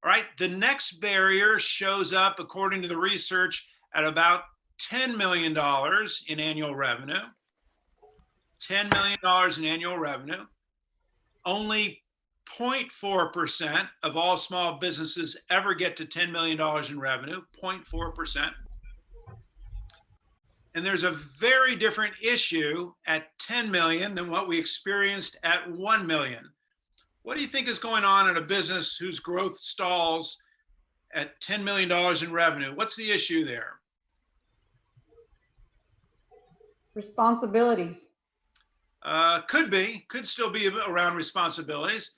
All right, the next barrier shows up, according to the research, at about $10 million in annual revenue. $10 million in annual revenue. Only 0.4% of all small businesses ever get to $10 million in revenue, 0.4%. And there's a very different issue at 10 million than what we experienced at 1 million. What do you think is going on in a business whose growth stalls at $10 million in revenue? What's the issue there? Responsibilities. Could still be around responsibilities.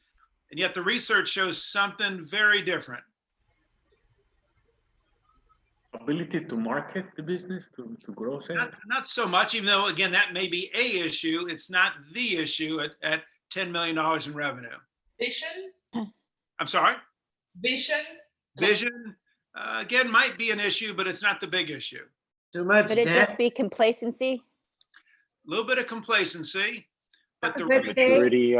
And yet the research shows something very different. Ability to market the business, to grow sales? Not so much, even though, again, that may be a issue. It's not the issue at $10 million in revenue. Vision? I'm sorry? Vision? Vision, again, might be an issue, but it's not the big issue. Too much Could it debt. just be complacency? A little bit of complacency, but the Maturity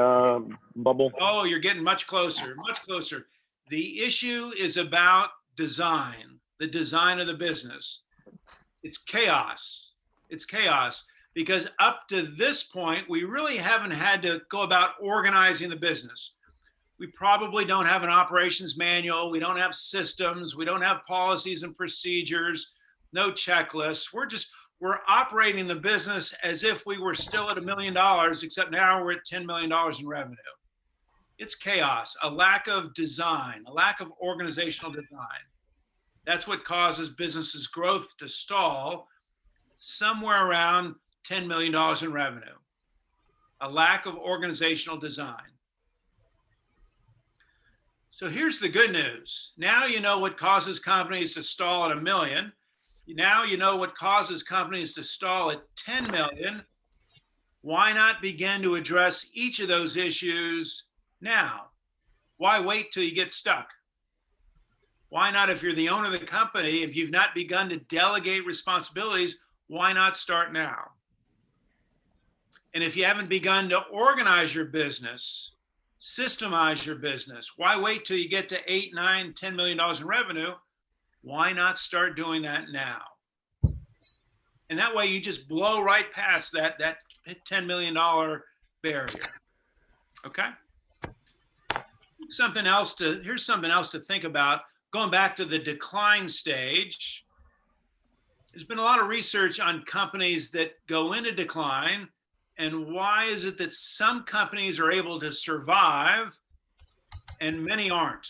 bubble. Oh, you're getting much closer, much closer. The issue is about design, the design of the business. It's chaos. It's chaos because up to this point, we really haven't had to go about organizing the business. We probably don't have an operations manual. We don't have systems. We don't have policies and procedures, no checklists. We're operating the business as if we were still at $1 million, except now we're at $10 million in revenue. It's chaos, a lack of design, a lack of organizational design. That's what causes businesses' growth to stall somewhere around $10 million in revenue. A lack of organizational design. So here's the good news. Now you know what causes companies to stall at $1 million. Now you know what causes companies to stall at 10 million. Why not begin to address each of those issues now? Why wait till you get stuck? Why not, if you're the owner of the company, if you've not begun to delegate responsibilities, why not start now? And if you haven't begun to organize your business, systemize your business, why wait till you get to 8, 9, $10 million in revenue? Why not start doing that now? And that way you just blow right past that $10 million barrier. Okay? Here's something else to think about. Going back to the decline stage, there's been a lot of research on companies that go into decline, and why is it that some companies are able to survive and many aren't?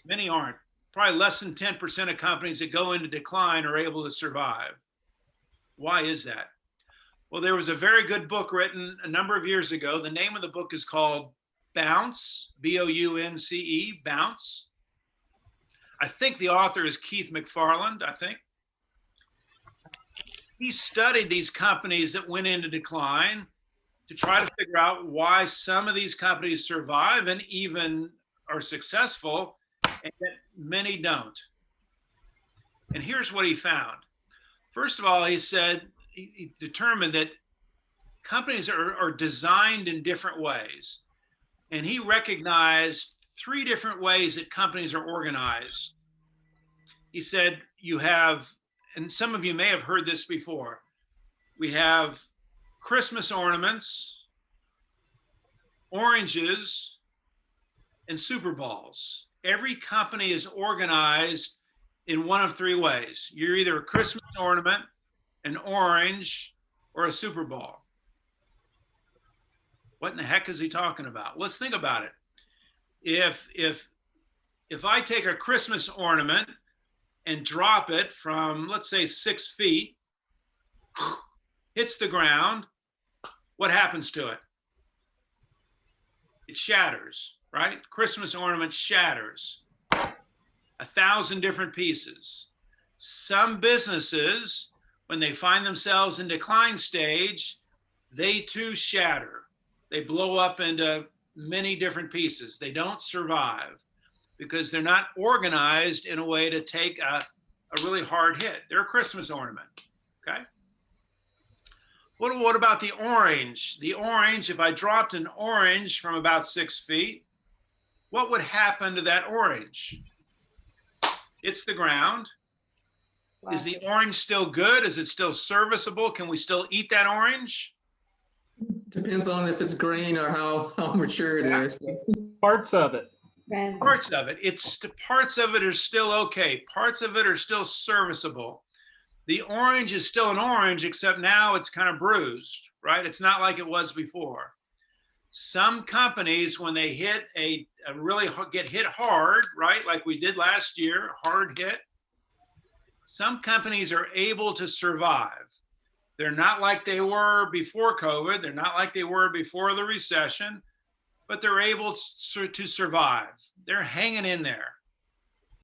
Many aren't. Probably less than 10% of companies that go into decline are able to survive. Why is that? Well, there was a very good book written a number of years ago. The name of the book is called Bounce, B-O-U-N-C-E, Bounce. I think the author is Keith McFarland, I think. He studied these companies that went into decline to try to figure out why some of these companies survive and even are successful, and that many don't. And here's what he found. First of all, he said, he determined that companies are designed in different ways. And he recognized 3 different ways that companies are organized. He said, you have, and some of you may have heard this before, we have Christmas ornaments, oranges, and Super Bowls. Every company is organized in one of 3 ways. You're either a Christmas ornament, an orange, or a Super Bowl. What in the heck is he talking about? Let's think about it. If I take a Christmas ornament and drop it from, let's say, 6 feet, hits the ground, what happens to it? It shatters, right? Christmas ornament shatters. 1,000 different pieces. Some businesses, when they find themselves in decline stage, they too shatter. They blow up into many different pieces. They don't survive because they're not organized in a way to take a really hard hit. They're a Christmas ornament, okay? What about the orange? The orange, if I dropped an orange from about 6 feet, what would happen to that orange? It's the ground. Is the orange still good? Is it still serviceable? Can we still eat that orange? Depends on if it's green or how mature it is. Parts of it. Parts of it. Parts of it are still okay. Parts of it are still serviceable. The orange is still an orange, except now it's kind of bruised, right? It's not like it was before. Some companies, when they hit get hit hard, right? Like we did last year, hard hit. Some companies are able to survive. They're not like they were before COVID. They're not like they were before the recession, but they're able to survive. They're hanging in there.